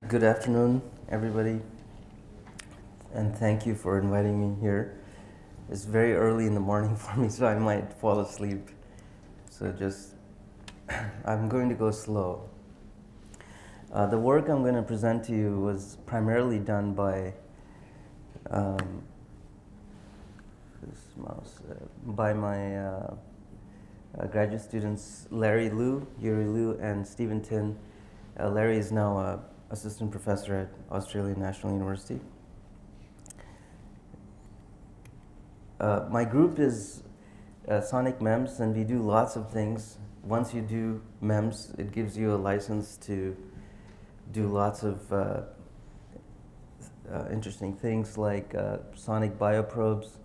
Good afternoon, everybody, and thank you for inviting me here. It's very early in the morning for me, so I might fall asleep. So I'm going to go slow. The work I'm going to present to you was primarily done by by my graduate students Larry Liu, Yuri Liu, and Stephen Tin. Larry is now an assistant professor at Australian National University. My group is SonicMEMS, and we do lots of things. Once you do MEMS, it gives you a license to do lots of interesting things like sonic bioprobes,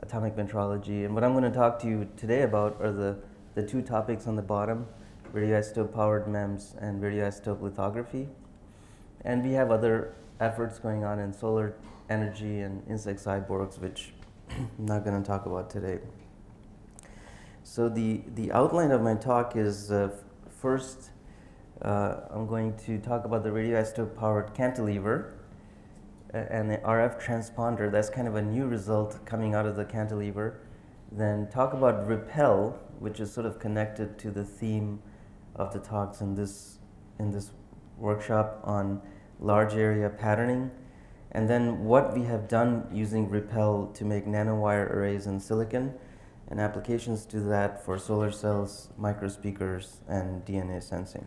atomic metrology. And what I'm going to talk to you today about are the two topics on the bottom, radioisotope powered MEMS and radioisotope lithography. And we have other efforts going on in solar energy and insect cyborgs, which I'm not going to talk about today. So the outline of my talk is first I'm going to talk about the radioisotope powered cantilever and the RF transponder. That's kind of a new result coming out of the cantilever. Then talk about repel, which is sort of connected to the theme of the talks in this workshop on large area patterning, and then what we have done using repel to make nanowire arrays in silicon, and applications to that for solar cells, microspeakers, and DNA sensing.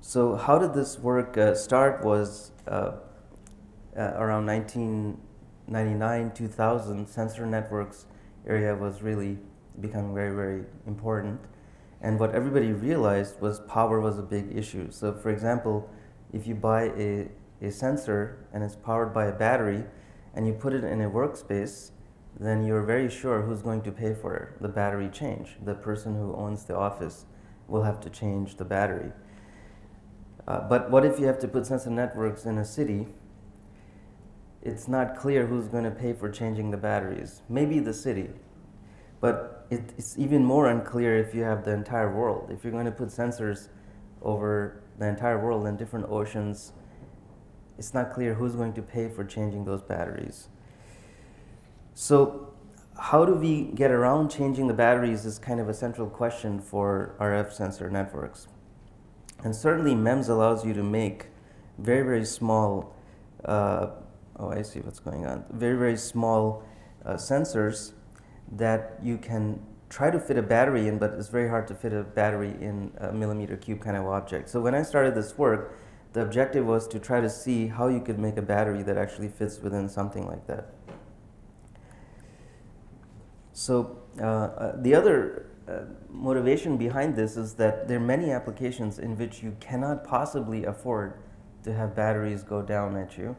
So how did this work start was around 1999, 2000, sensor networks area was really becoming very, very important. And what everybody realized was power was a big issue. So for example, if you buy a sensor and it's powered by a battery and you put it in a workspace, then you're very sure who's going to pay for it, the battery change. The person who owns the office will have to change the battery. But what if you have to put sensor networks in a city? It's not clear who's going to pay for changing the batteries. Maybe the city. But it's even more unclear if you have the entire world. If you're going to put sensors over the entire world in different oceans, it's not clear who's going to pay for changing those batteries. So how do we get around changing the batteries is kind of a central question for RF sensor networks. And certainly MEMS allows you to make very, very small, I see what's going on, very, very small sensors that you can try to fit a battery in, but it's very hard to fit a battery in a millimeter cube kind of object. So when I started this work, the objective was to try to see how you could make a battery that actually fits within something like that. So the other motivation behind this is that there are many applications in which you cannot possibly afford to have batteries go down at you.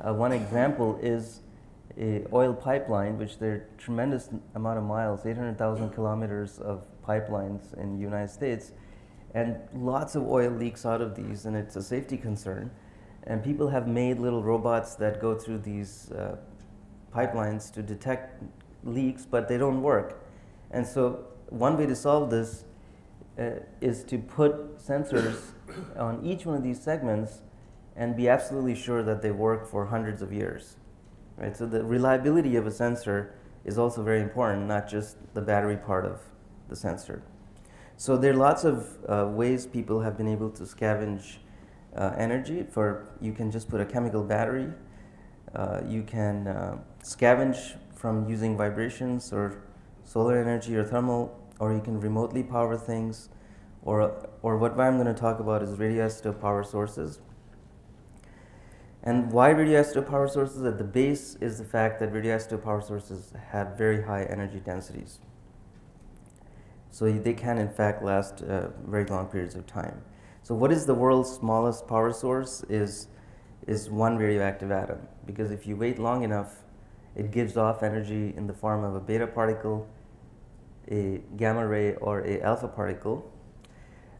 One example is a oil pipeline, which there are tremendous amount of miles, 800,000 kilometers of pipelines in the United States, and lots of oil leaks out of these, and it's a safety concern. And people have made little robots that go through these pipelines to detect leaks, but they don't work. And so one way to solve this is to put sensors on each one of these segments and be absolutely sure that they work for hundreds of years. Right? So the reliability of a sensor is also very important, not just the battery part of the sensor. So there are lots of ways people have been able to scavenge energy. You can just put a chemical battery. You can scavenge from using vibrations or solar energy or thermal, or you can remotely power things, or what I'm going to talk about is radioisotope power sources. And why radioisotope power sources? At the base is the fact that radioisotope power sources have very high energy densities. So they can, in fact, last very long periods of time. So what is the world's smallest power source is one radioactive atom. Because if you wait long enough, it gives off energy in the form of a beta particle, a gamma ray, or a alpha particle.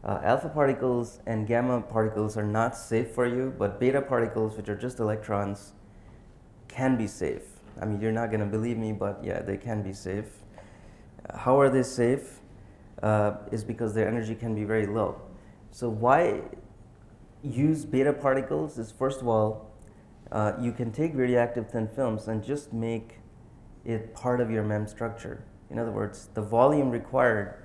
Alpha particles and gamma particles are not safe for you, but beta particles, which are just electrons, can be safe. I mean, you're not going to believe me, but yeah, they can be safe. How are they safe? Is because their energy can be very low. So why use beta particles is, first of all, you can take radioactive thin films and just make it part of your MEMS structure. In other words, the volume required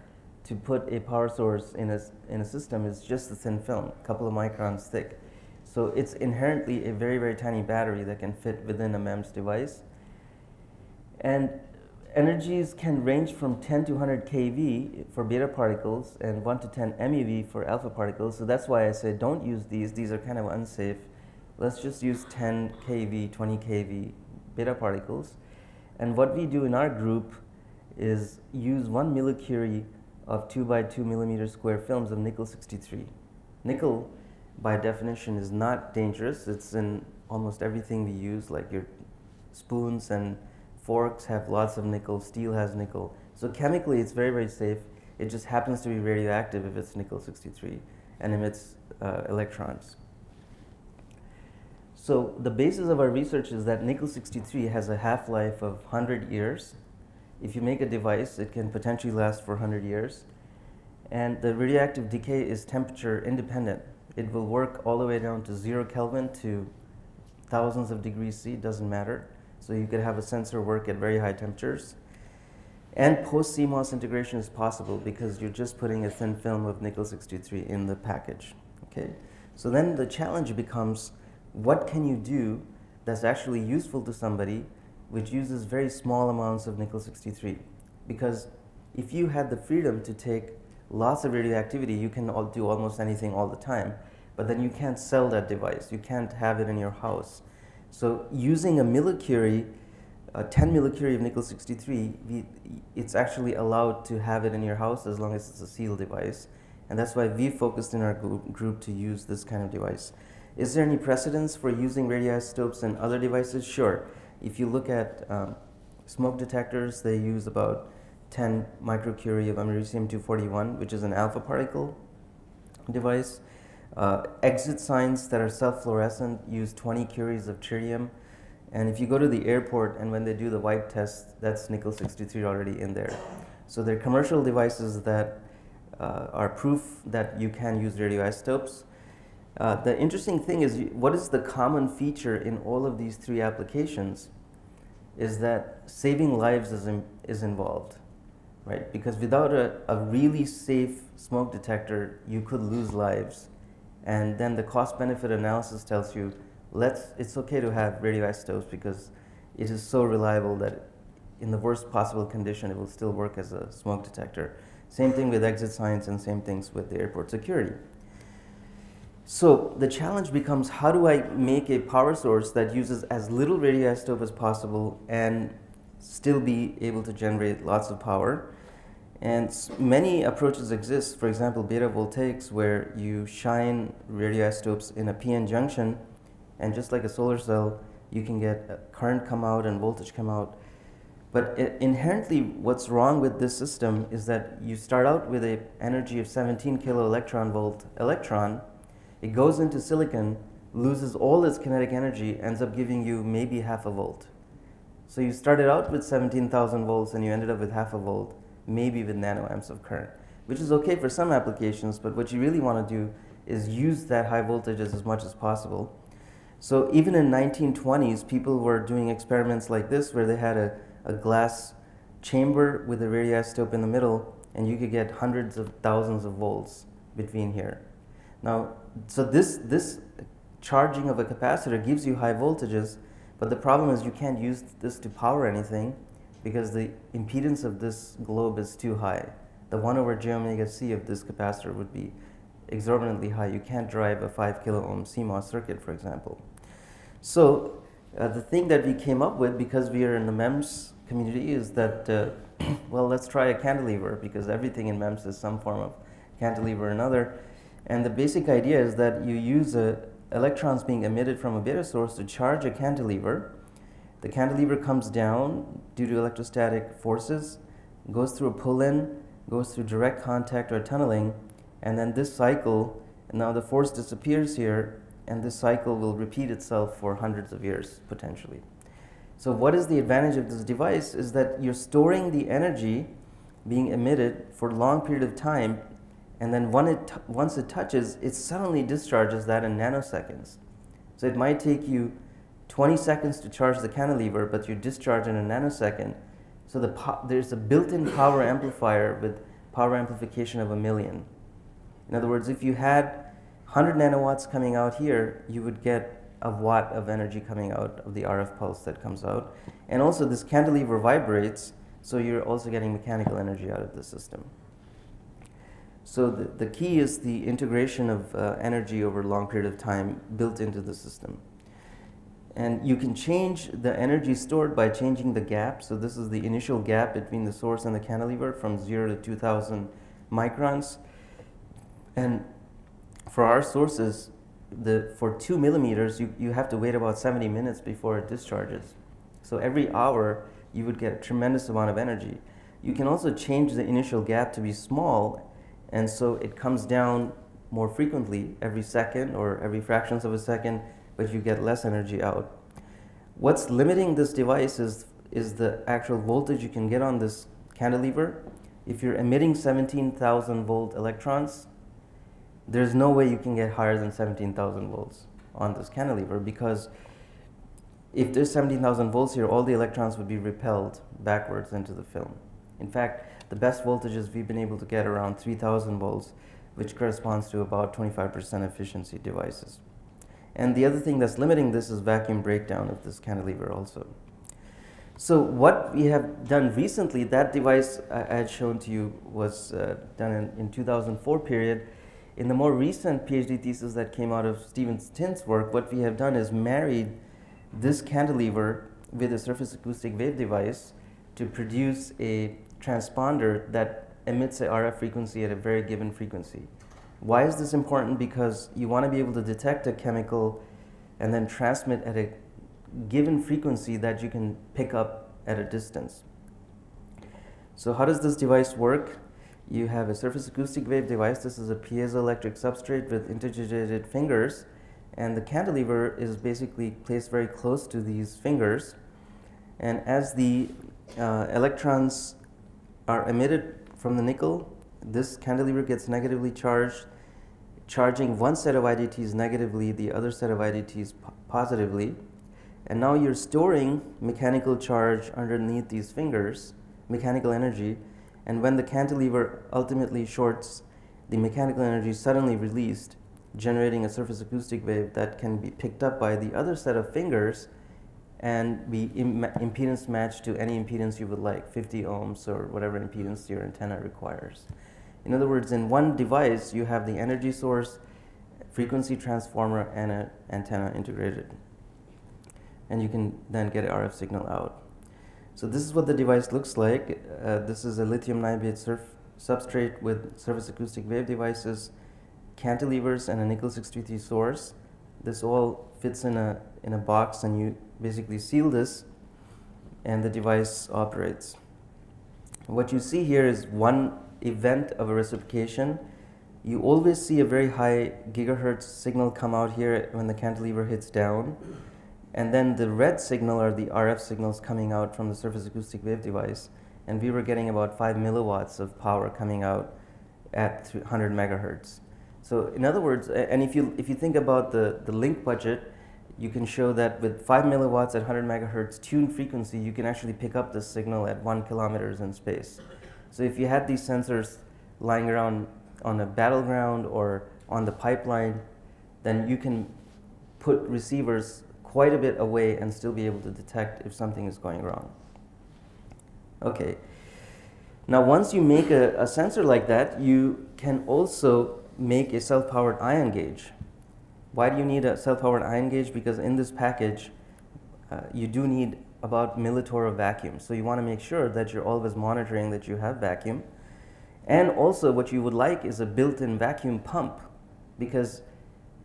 to put a power source in a system is just a thin film, a couple of microns thick. So it's inherently a very, very tiny battery that can fit within a MEMS device. And energies can range from 10 to 100 keV for beta particles and 1 to 10 MeV for alpha particles. So that's why I said don't use these. These are kind of unsafe. Let's just use 10 keV, 20 keV beta particles. And what we do in our group is use 1 millicurie of 2 by 2 millimeter square films of nickel-63. Nickel, by definition, is not dangerous. It's in almost everything we use, like your spoons and forks have lots of nickel, steel has nickel. So chemically, it's very, very safe. It just happens to be radioactive if it's nickel-63 and emits electrons. So the basis of our research is that nickel-63 has a half-life of 100 years. If you make a device, it can potentially last for 100 years. And the radioactive decay is temperature independent. It will work all the way down to 0 Kelvin to thousands of degrees C, doesn't matter. So you could have a sensor work at very high temperatures. And post-CMOS integration is possible because you're just putting a thin film of nickel-63 in the package. Okay? So then the challenge becomes, what can you do that's actually useful to somebody which uses very small amounts of nickel-63? Because if you had the freedom to take lots of radioactivity, you can do almost anything all the time, but then you can't sell that device. You can't have it in your house. So using a millicurie, 10 millicurie of nickel-63, it's actually allowed to have it in your house as long as it's a sealed device. And that's why we focused in our group to use this kind of device. Is there any precedence for using radioisotopes in other devices? Sure. If you look at smoke detectors, they use about 10 microcurie of americium-241, which is an alpha particle device. Exit signs that are self-fluorescent use 20 curies of tritium. And if you go to the airport and when they do the wipe test, that's nickel-63 already in there. So they're commercial devices that are proof that you can use radioisotopes. The interesting thing is, what is the common feature in all of these three applications is that saving lives is involved, right? Because without a really safe smoke detector, you could lose lives. And then the cost-benefit analysis tells you, it's okay to have radioisotopes because it is so reliable that in the worst possible condition, it will still work as a smoke detector. Same thing with exit signs and same things with the airport security. So the challenge becomes, how do I make a power source that uses as little radioisotope as possible and still be able to generate lots of power? And many approaches exist. For example, betavoltaics, where you shine radioisotopes in a PN junction, and just like a solar cell, you can get current come out and voltage come out. But inherently, what's wrong with this system is that you start out with an energy of 17 kilo-electron-volt electron. It goes into silicon, loses all its kinetic energy, ends up giving you maybe half a volt. So you started out with 17,000 volts and you ended up with half a volt, maybe with nanoamps of current, which is okay for some applications, but what you really want to do is use that high voltage as much as possible. So even in 1920s, people were doing experiments like this where they had a glass chamber with a radioisotope in the middle, and you could get hundreds of thousands of volts between here. Now, so this charging of a capacitor gives you high voltages, but the problem is you can't use this to power anything because the impedance of this globe is too high. The 1 over j omega c of this capacitor would be exorbitantly high. You can't drive a 5 kilo ohm CMOS circuit, for example. So the thing that we came up with, because we are in the MEMS community, is that, well, let's try a cantilever, because everything in MEMS is some form of cantilever or another. And the basic idea is that you use electrons being emitted from a beta source to charge a cantilever. The cantilever comes down due to electrostatic forces, goes through a pull-in, goes through direct contact or tunneling, and then this cycle, now the force disappears here, and this cycle will repeat itself for hundreds of years, potentially. So what is the advantage of this device is that you're storing the energy being emitted for a long period of time, And then once it touches, it suddenly discharges that in nanoseconds. So it might take you 20 seconds to charge the cantilever, but you discharge in a nanosecond. So there's a built-in power amplifier with power amplification of 1,000,000. In other words, if you had 100 nanowatts coming out here, you would get a watt of energy coming out of the RF pulse that comes out. And also this cantilever vibrates, so you're also getting mechanical energy out of the system. So the key is the integration of energy over a long period of time built into the system. And you can change the energy stored by changing the gap. So this is the initial gap between the source and the cantilever from 0 to 2,000 microns. And for our sources, for 2 millimeters, you have to wait about 70 minutes before it discharges. So every hour, you would get a tremendous amount of energy. You can also change the initial gap to be small, and so it comes down more frequently every second or every fractions of a second, but you get less energy out. What's limiting this device is the actual voltage you can get on this cantilever. If you're emitting 17,000 volt electrons, there's no way you can get higher than 17,000 volts on this cantilever, because if there's 17,000 volts here, all the electrons would be repelled backwards into the film. In fact, the best voltages we've been able to get around 3,000 volts, which corresponds to about 25% efficiency devices. And the other thing that's limiting this is vacuum breakdown of this cantilever also. So what we have done recently, that device I had shown to you was done in 2004 period. In the more recent PhD thesis that came out of Stephen Tint's work, what we have done is married this cantilever with a surface acoustic wave device to produce a transponder that emits a RF frequency at a very given frequency. Why is this important? Because you want to be able to detect a chemical and then transmit at a given frequency that you can pick up at a distance. So how does this device work? You have a surface acoustic wave device. This is a piezoelectric substrate with interdigitated fingers, and the cantilever is basically placed very close to these fingers. And as the electrons are emitted from the nickel, this cantilever gets negatively charged, charging one set of IDTs negatively, the other set of IDTs positively. And now you're storing mechanical charge underneath these fingers, mechanical energy, and when the cantilever ultimately shorts, the mechanical energy is suddenly released, generating a surface acoustic wave that can be picked up by the other set of fingers and be impedance matched to any impedance you would like, 50 ohms or whatever impedance your antenna requires. In other words, in one device, you have the energy source, frequency transformer, and an antenna integrated. And you can then get an RF signal out. So this is what the device looks like. This is a lithium niobate substrate with surface acoustic wave devices, cantilevers, and a nickel 633 source. This all fits in a box, and you basically seal this, and the device operates. What you see here is one event of a reciprocation. You always see a very high gigahertz signal come out here when the cantilever hits down. And then the red signal are the RF signals coming out from the surface acoustic wave device. And we were getting about 5 milliwatts of power coming out at 100 megahertz. So in other words, and if you think about the link budget, you can show that with 5 milliwatts at 100 megahertz tuned frequency, you can actually pick up this signal at 1 kilometers in space. So if you had these sensors lying around on a battleground or on the pipeline, then you can put receivers quite a bit away and still be able to detect if something is going wrong. Okay. Now once you make a sensor like that, you can also make a self-powered ion gauge. Why do you need a self-powered ion gauge? Because in this package, you do need about millitorr of vacuum. So you want to make sure that you're always monitoring that you have vacuum. And also what you would like is a built-in vacuum pump, because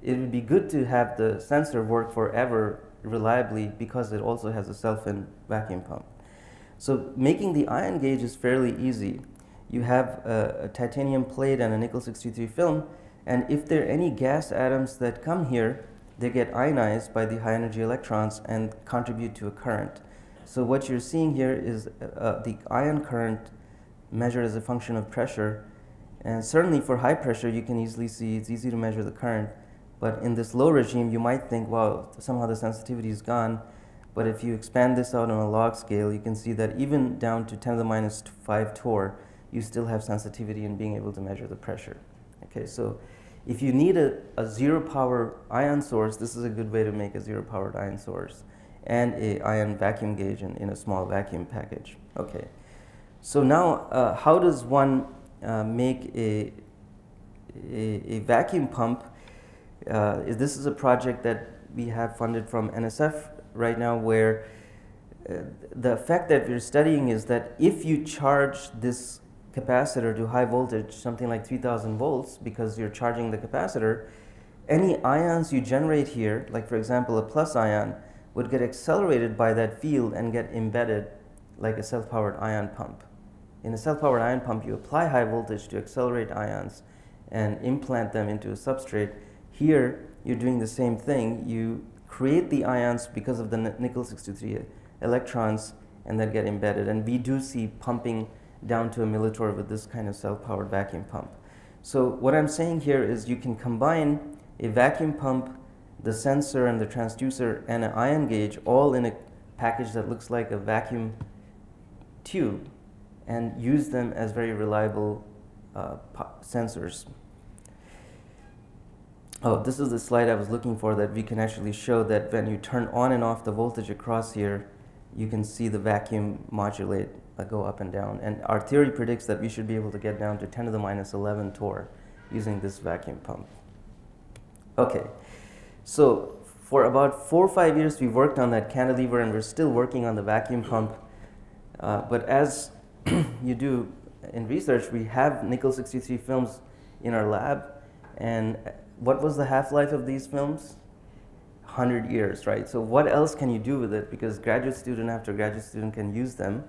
it would be good to have the sensor work forever reliably, because it also has a self-in vacuum pump. So making the ion gauge is fairly easy. You have a titanium plate and a nickel 633 film, and if there are any gas atoms that come here, they get ionized by the high energy electrons and contribute to a current. So what you're seeing here is the ion current measured as a function of pressure, And certainly for high pressure, you can easily see it's easy to measure the current. But in this low regime, you might think, wow, somehow the sensitivity is gone. But if you expand this out on a log scale, you can see that even down to 10 to the minus 5 torr, you still have sensitivity in being able to measure the pressure. Okay, so if you need a zero power ion source, this is a good way to make a zero powered ion source and a ion vacuum gauge in a small vacuum package. Okay, so now how does one make a vacuum pump? This is a project that we have funded from NSF right now, where the effect that we're studying is that if you charge this capacitor to high voltage, something like 3000 volts, because you're charging the capacitor, any ions you generate here, like for example a plus ion, would get accelerated by that field and get embedded like a self-powered ion pump. In a self-powered ion pump, you apply high voltage to accelerate ions and implant them into a substrate. Here, you're doing the same thing. You create the ions because of the nickel 63 electrons and then get embedded. And we do see pumping down to a millitorr with this kind of self-powered vacuum pump. So what I'm saying here is you can combine a vacuum pump, the sensor and the transducer, and an ion gauge all in a package that looks like a vacuum tube, and use them as very reliable sensors. Oh, this is the slide I was looking for, that we can actually show that when you turn on and off the voltage across here, you can see the vacuum modulate, go up and down. And our theory predicts that we should be able to get down to 10 to the minus 11 torr using this vacuum pump. Okay, so for about 4 or 5 years we worked on that cantilever, and we're still working on the vacuum pump. But as you do in research, we have nickel 63 films in our lab, and what was the half-life of these films? 100 years, right? So what else can you do with it? Because graduate student after graduate student can use them.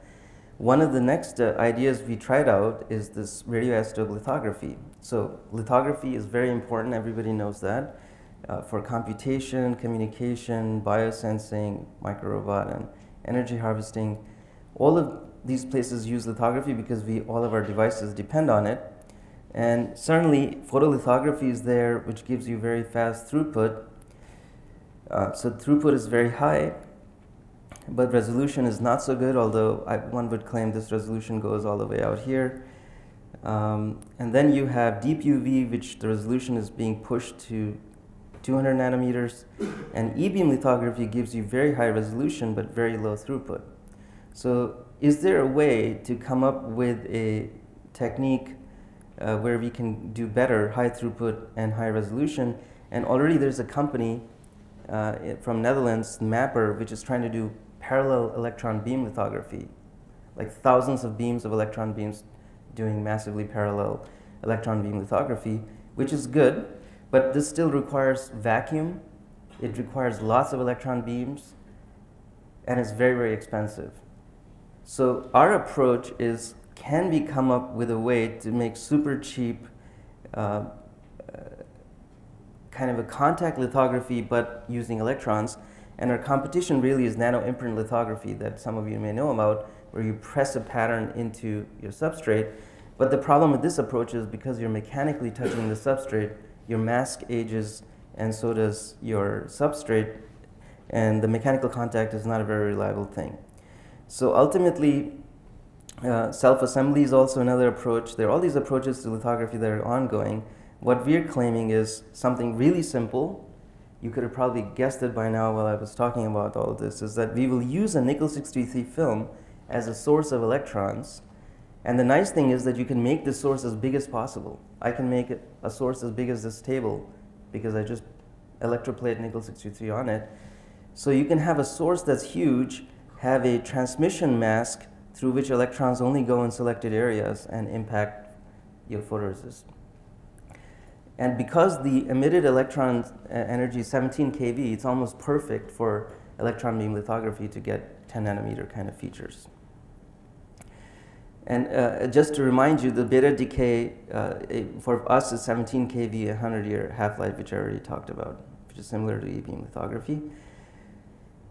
One of the next ideas we tried out is this radioisotope lithography. So lithography is very important, everybody knows that, for computation, communication, biosensing, microrobot, and energy harvesting. All of these places use lithography because all of our devices depend on it. And certainly photolithography is there, which gives you very fast throughput. So throughput is very high, but resolution is not so good, although one would claim this resolution goes all the way out here. And then you have deep UV, which the resolution is being pushed to 200 nanometers. And E-beam lithography gives you very high resolution, but very low throughput. So is there a way to come up with a technique where we can do better high throughput and high resolution? And already there's a company from Netherlands, Mapper, which is trying to do parallel electron beam lithography, like thousands of beams of electron beams doing massively parallel electron beam lithography, which is good, but this still requires vacuum. It requires lots of electron beams, and it's very, very expensive. So our approach is, can we come up with a way to make super cheap kind of a contact lithography, but using electrons? And our competition really is nano imprint lithography, that some of you may know about, where you press a pattern into your substrate. But the problem with this approach is because you're mechanically touching the substrate, your mask ages, and so does your substrate, and the mechanical contact is not a very reliable thing. So ultimately, self-assembly is also another approach. There are all these approaches to lithography that are ongoing. What we're claiming is something really simple. You could have probably guessed it by now while I was talking about all of this, is that we will use a nickel 63 film as a source of electrons. And the nice thing is that you can make this source as big as possible. I can make it a source as big as this table because I just electroplate nickel 63 on it. So you can have a source that's huge, have a transmission mask through which electrons only go in selected areas and impact your photoresist. And because the emitted electron energy is 17 keV, it's almost perfect for electron beam lithography to get 10 nanometer kind of features. And just to remind you, the beta decay for us is 17 keV, 100-year half-life, which I already talked about, which is similar to E-beam lithography.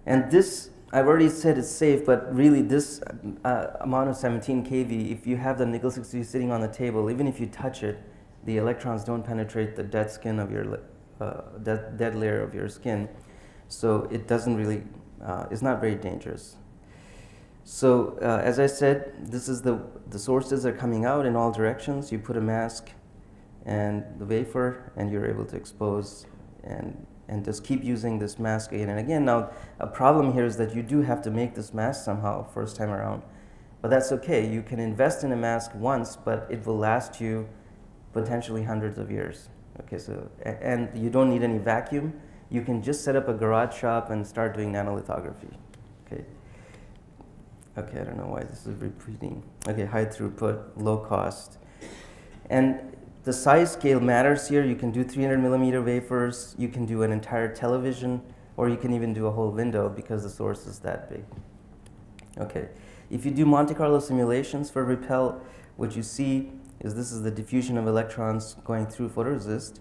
And this I've already said it's safe, but really this amount of 17 kV, if you have the nickel 63 sitting on the table, even if you touch it, the electrons don't penetrate the dead skin of your dead layer of your skin, so it doesn't really, it's not very dangerous. So as I said, this is the sources are coming out in all directions. You put a mask and the wafer, and you're able to expose and just keep using this mask again and again. Now, a problem here is that you do have to make this mask somehow first time around, but that's okay. You can invest in a mask once, but it will last you potentially hundreds of years. Okay, so, and you don't need any vacuum. You can just set up a garage shop and start doing nanolithography. Okay. Okay, I don't know why this is repeating. Okay, high throughput, low cost. And the size scale matters here. You can do 300 millimeter wafers, you can do an entire television, or you can even do a whole window because the source is that big. Okay, if you do Monte Carlo simulations for repel, what you see is this is the diffusion of electrons going through photoresist,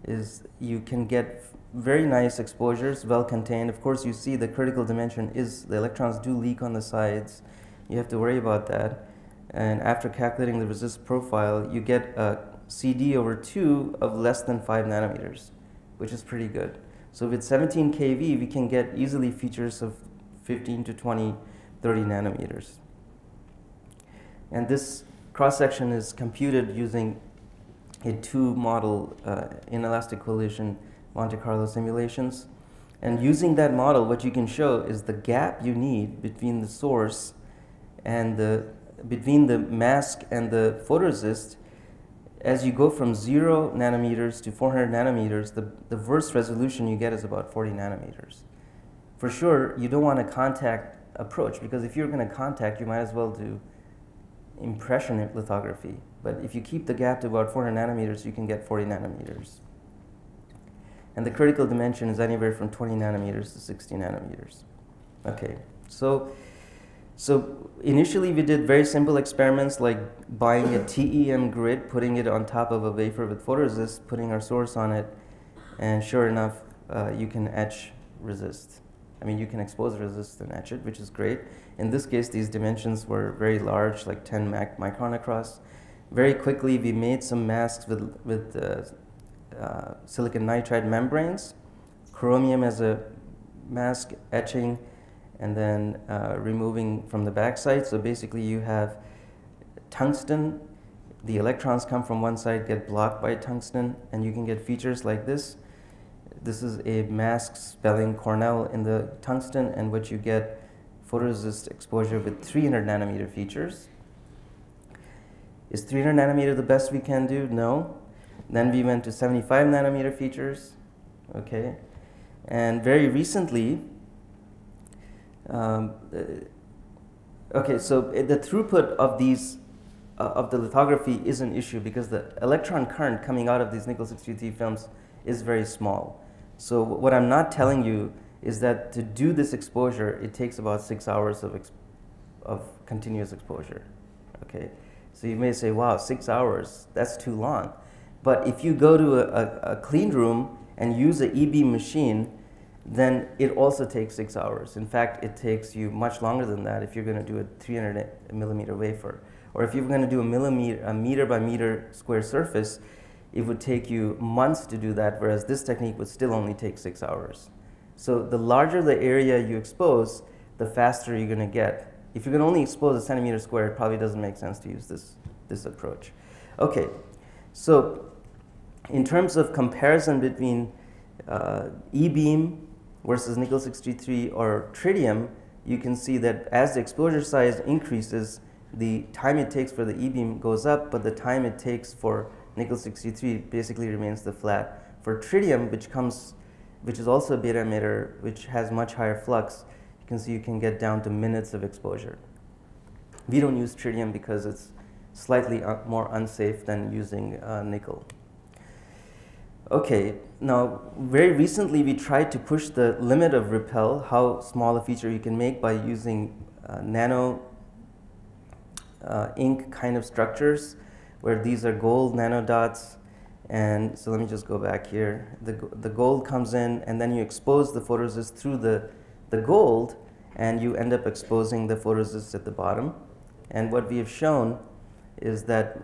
is you can get very nice exposures, well contained. Of course, you see the critical dimension is the electrons do leak on the sides. You have to worry about that. And after calculating the resist profile, you get a CD/2 of less than 5 nanometers, which is pretty good. So with 17 kV, we can get easily features of 15 to 20, 30 nanometers. And this cross-section is computed using a 2-model inelastic collision Monte Carlo simulations. And using that model, what you can show is the gap you need between the source and between the mask and the photoresist. As you go from 0 nanometers to 400 nanometers, the worst resolution you get is about 40 nanometers. For sure, you don't want a contact approach, because if you're going to contact, you might as well do impression lithography. But if you keep the gap to about 400 nanometers, you can get 40 nanometers. And the critical dimension is anywhere from 20 nanometers to 60 nanometers. Okay, so initially we did very simple experiments like buying a TEM grid, putting it on top of a wafer with photoresist, putting our source on it, and sure enough, you can etch resist. I mean, you can expose resist and etch it, which is great. In this case, these dimensions were very large, like 10 micron across. Very quickly, we made some masks with silicon nitride membranes, chromium as a mask, etching, and then removing from the backside. So basically you have tungsten, the electrons come from one side, get blocked by tungsten, and you can get features like this. This is a mask spelling Cornell in the tungsten, and what you get photoresist exposure with 300 nanometer features. Is 300 nanometer the best we can do? No. Then we went to 75 nanometer features, okay? And very recently, okay, so the throughput of these, of the lithography is an issue because the electron current coming out of these nickel 63 films is very small. So what I'm not telling you is that to do this exposure, it takes about 6 hours of continuous exposure, okay? So you may say, wow, 6 hours, that's too long. But if you go to a clean room and use an E-beam machine, then it also takes 6 hours. In fact, it takes you much longer than that if you're going to do a 300 millimeter wafer. Or if you're going to do a meter by meter square surface, it would take you months to do that, whereas this technique would still only take 6 hours. So the larger the area you expose, the faster you're going to get. If you're going to only expose a centimeter square, it probably doesn't make sense to use this approach. Okay, so in terms of comparison between E-beam versus nickel 63 or tritium, you can see that as the exposure size increases, the time it takes for the E-beam goes up, but the time it takes for nickel 63 basically remains the flat. For tritium, which is also a beta emitter, which has much higher flux, you can see you can get down to minutes of exposure. We don't use tritium because it's slightly more unsafe than using nickel. Okay, now very recently we tried to push the limit of repel, how small a feature you can make by using nano ink kind of structures, where these are gold nanodots. And so let me just go back here. The gold comes in, and then you expose the photoresist through the gold, and you end up exposing the photoresist at the bottom. And what we have shown is that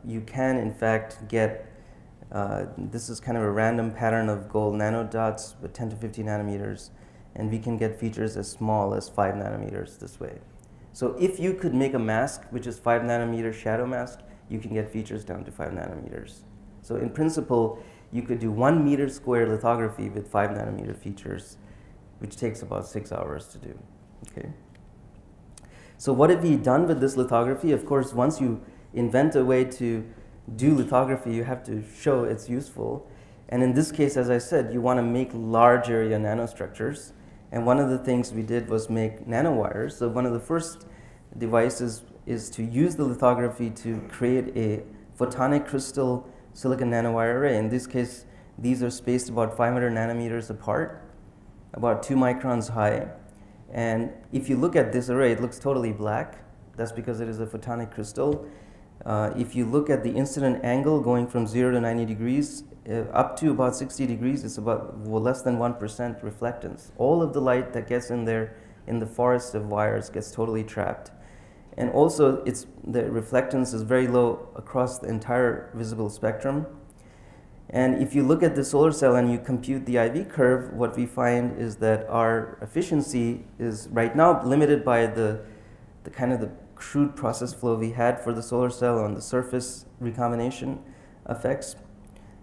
you can, in fact, get this is kind of a random pattern of gold nanodots with 10 to 50 nanometers, and we can get features as small as 5 nanometers this way. So if you could make a mask which is 5 nanometer shadow mask, you can get features down to 5 nanometers. So in principle, you could do 1 meter square lithography with 5 nanometer features, which takes about 6 hours to do. Okay. So what have we done with this lithography? Of course, once you invent a way to do lithography, you have to show it's useful. And in this case, as I said, you want to make large area nanostructures. And one of the things we did was make nanowires. So one of the first devices is to use the lithography to create a photonic crystal silicon nanowire array. In this case, these are spaced about 500 nanometers apart, about 2 microns high. And if you look at this array, it looks totally black. That's because it is a photonic crystal. If you look at the incident angle going from 0 to 90 degrees, up to about 60 degrees, it's about less than 1% reflectance. All of the light that gets in there in the forest of wires gets totally trapped. And also, the reflectance is very low across the entire visible spectrum. And if you look at the solar cell and you compute the IV curve, what we find is that our efficiency is right now limited by the kind of the crude process flow we had for the solar cell on the surface recombination effects.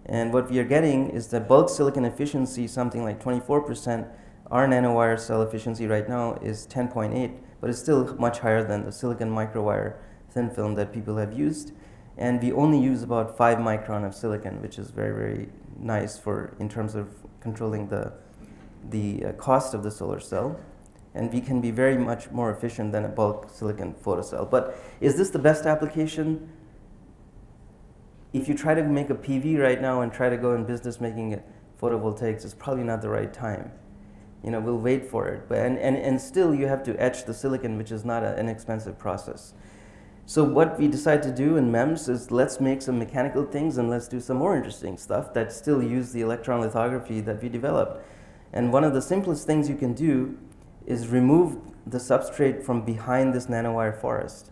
And what we are getting is that bulk silicon efficiency, something like 24%. Our nanowire cell efficiency right now is 10.8, but it's still much higher than the silicon microwire thin film that people have used. And we only use about 5 micron of silicon, which is very, very nice in terms of controlling the cost of the solar cell. And we can be very much more efficient than a bulk silicon photocell. But is this the best application? If you try to make a PV right now and try to go in business making photovoltaics, it's probably not the right time. You know, we'll wait for it. But, and still you have to etch the silicon, which is not an inexpensive process. So what we decide to do in MEMS is let's make some mechanical things and let's do some more interesting stuff that still use the electron lithography that we developed. And one of the simplest things you can do is remove the substrate from behind this nanowire forest.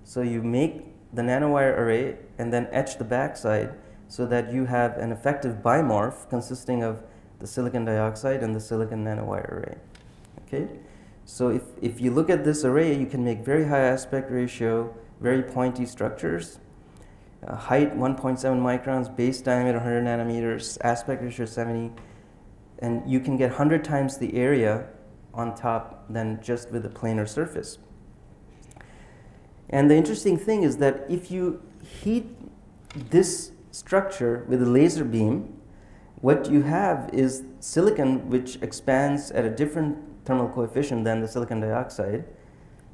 So you make the nanowire array and then etch the backside so that you have an effective bimorph consisting of the silicon dioxide and the silicon nanowire array. Okay? So if you look at this array, you can make very high aspect ratio, very pointy structures. Height 1.7 microns, base diameter 100 nanometers, aspect ratio 70, and you can get 100 times the area on top than just with a planar surface. And the interesting thing is that if you heat this structure with a laser beam, what you have is silicon which expands at a different thermal coefficient than the silicon dioxide.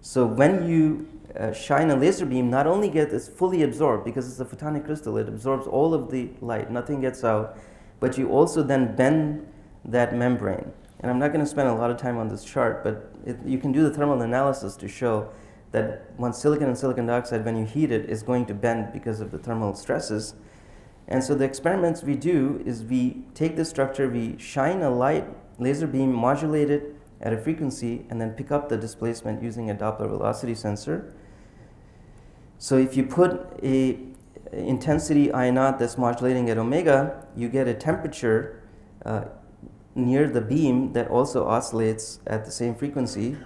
So when you shine a laser beam, not only gets fully absorbed, because it's a photonic crystal, it absorbs all of the light, nothing gets out, but you also then bend that membrane. And I'm not going to spend a lot of time on this chart, but you can do the thermal analysis to show that when silicon and silicon dioxide, when you heat it, is going to bend because of the thermal stresses. And so the experiments we do is we take this structure, we shine a light laser beam, modulate it at a frequency, and then pick up the displacement using a Doppler velocity sensor. So if you put a intensity I naught that's modulating at omega, you get a temperature near the beam that also oscillates at the same frequency.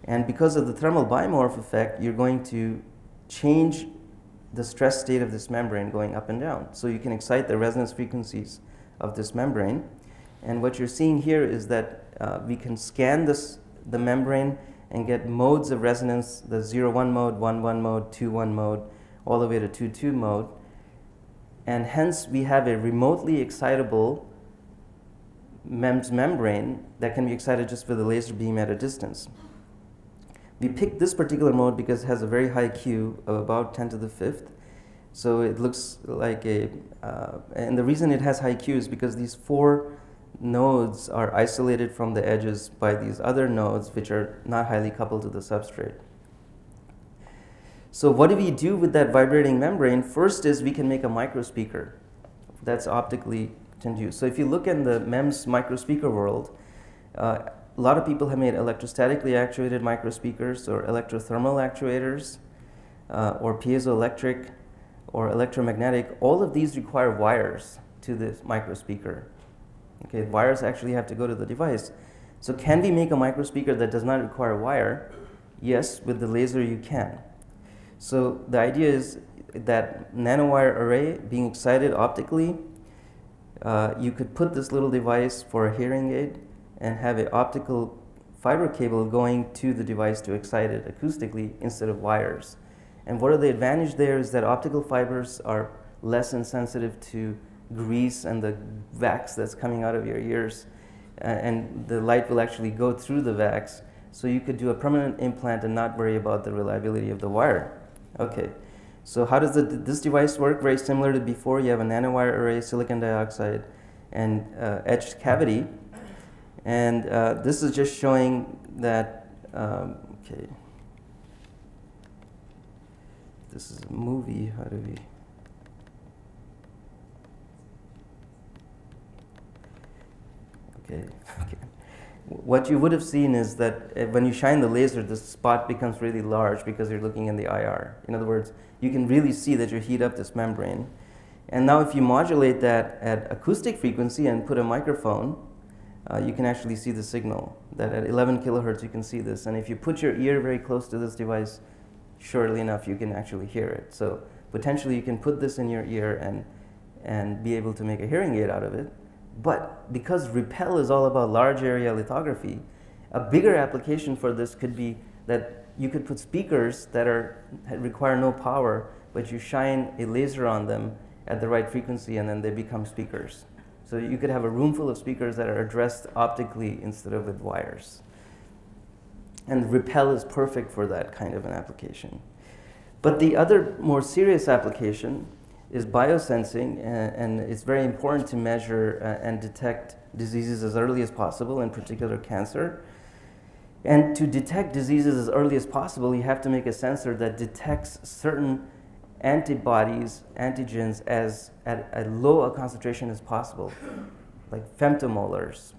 And because of the thermal bimorph effect, you're going to change the stress state of this membrane going up and down. So you can excite the resonance frequencies of this membrane. And what you're seeing here is that we can scan the membrane and get modes of resonance, the 0-1 mode, 1-1 mode, 2-1 mode, all the way to 2-2 mode. And hence, we have a remotely excitable MEMS membrane that can be excited just with a laser beam at a distance. We picked this particular mode because it has a very high Q of about 10 to the 5th. So it looks like and the reason it has high Q is because these 4 nodes are isolated from the edges by these other nodes which are not highly coupled to the substrate. So what do we do with that vibrating membrane? First is we can make a microspeaker that's optically induced. So if you look in the MEMS microspeaker world, a lot of people have made electrostatically actuated microspeakers or electrothermal actuators or piezoelectric or electromagnetic. All of these require wires to this microspeaker. Okay, wires actually have to go to the device. So can we make a microspeaker that does not require a wire? Yes, with the laser you can. So the idea is that nanowire array being excited optically, you could put this little device for a hearing aid and have an optical fiber cable going to the device to excite it acoustically instead of wires. And what are the advantage there is that optical fibers are less insensitive to grease and the wax that's coming out of your ears, and the light will actually go through the wax, so you could do a permanent implant and not worry about the reliability of the wire. Okay, so how does this device work? Very similar to before. You have a nanowire array, silicon dioxide, and etched cavity. And this is just showing that, okay, this is a movie. How do we? Okay. What you would have seen is that when you shine the laser, the spot becomes really large because you're looking in the IR. In other words, you can really see that you heat up this membrane. And now if you modulate that at acoustic frequency and put a microphone, you can actually see the signal. That at 11 kilohertz you can see this. And if you put your ear very close to this device, surely enough you can actually hear it. So potentially you can put this in your ear and be able to make a hearing aid out of it. But because repel is all about large area lithography, a bigger application for this could be that you could put speakers that require no power, but you shine a laser on them at the right frequency and then they become speakers. So you could have a room full of speakers that are addressed optically instead of with wires. And repel is perfect for that kind of an application. But the other more serious application is biosensing, and it's very important to measure and detect diseases as early as possible, in particular cancer. And to detect diseases as early as possible, you have to make a sensor that detects certain antibodies, antigens, as at as low a concentration as possible, like femtomolars.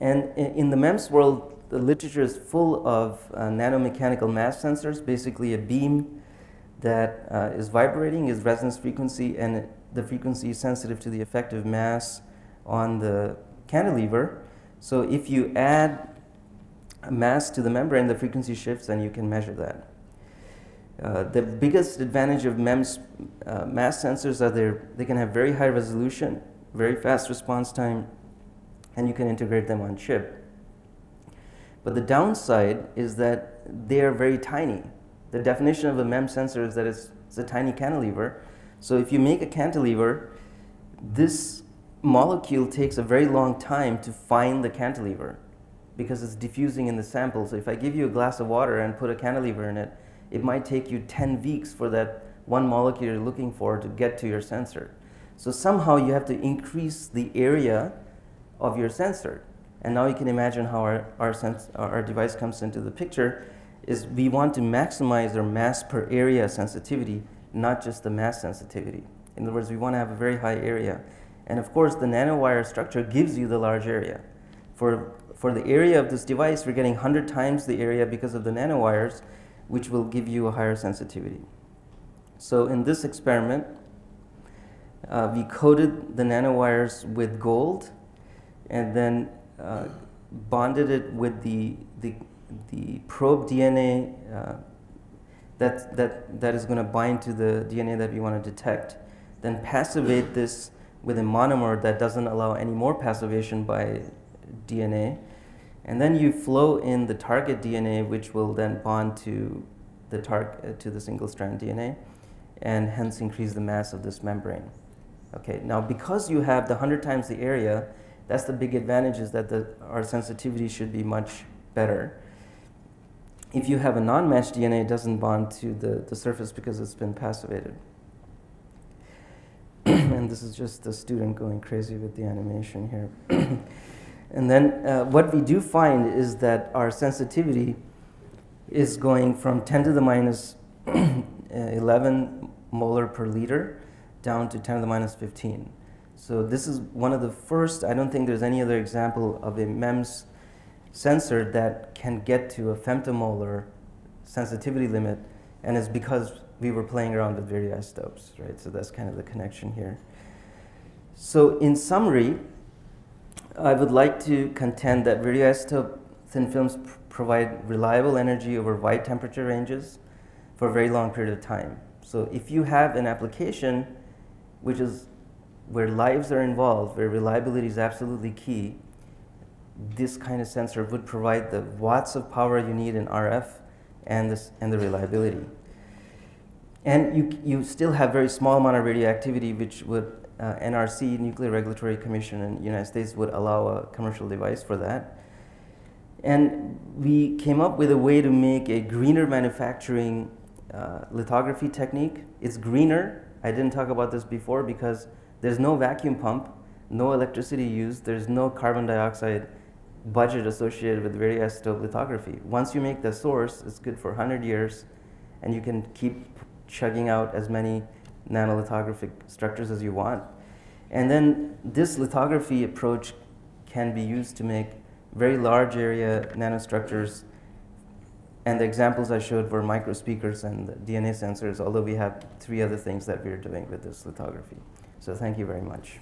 And in the MEMS world, the literature is full of nanomechanical mass sensors, basically a beam that is vibrating, is resonance frequency, and the frequency is sensitive to the effective mass on the cantilever. So if you add a mass to the membrane, the frequency shifts and you can measure that. The biggest advantage of MEMS mass sensors are they can have very high resolution, very fast response time, and you can integrate them on chip. But the downside is that they are very tiny. The definition of a MEMS sensor is that it's a tiny cantilever. So if you make a cantilever, this molecule takes a very long time to find the cantilever because it's diffusing in the sample. So if I give you a glass of water and put a cantilever in it, it might take you 10 weeks for that one molecule you're looking for to get to your sensor. So somehow you have to increase the area of your sensor. And now you can imagine how our device comes into the picture. Is we want to maximize our mass per area sensitivity, not just the mass sensitivity. In other words, we want to have a very high area. And of course, the nanowire structure gives you the large area. For the area of this device, we're getting 100 times the area because of the nanowires, which will give you a higher sensitivity. So in this experiment, we coated the nanowires with gold and then bonded it with the probe DNA that is going to bind to the DNA that we want to detect. Then passivate this with a monomer that doesn't allow any more passivation by DNA. And then you flow in the target DNA, which will then bond to the single-strand DNA, and hence increase the mass of this membrane. Okay, now because you have the 100 times the area, that's the big advantage, is that our sensitivity should be much better. If you have a non-matched DNA, it doesn't bond to the surface because it's been passivated. And this is just the student going crazy with the animation here. And then what we do find is that our sensitivity is going from 10 to the minus 11 molar per liter down to 10 to the minus 15. So this is one of the first, I don't think there's any other example of a MEMS sensor that can get to a femtomolar sensitivity limit, and it's because we were playing around with radioisotopes, right? So that's kind of the connection here. So in summary, I would like to contend that radioisotope thin films provide reliable energy over wide temperature ranges for a very long period of time. So if you have an application which is where lives are involved, where reliability is absolutely key, this kind of sensor would provide the watts of power you need in RF and the reliability. And you still have very small amount of radioactivity, which would NRC, Nuclear Regulatory Commission in the United States, would allow a commercial device for that. And we came up with a way to make a greener manufacturing lithography technique. It's greener. I didn't talk about this before because there's no vacuum pump, no electricity used, there's no carbon dioxide budget associated with radioisotope lithography. Once you make the source, it's good for 100 years, and you can keep chugging out as many nanolithographic structures as you want. And then this lithography approach can be used to make very large area nanostructures. And the examples I showed were microspeakers and DNA sensors, although we have 3 other things that we're doing with this lithography. So thank you very much.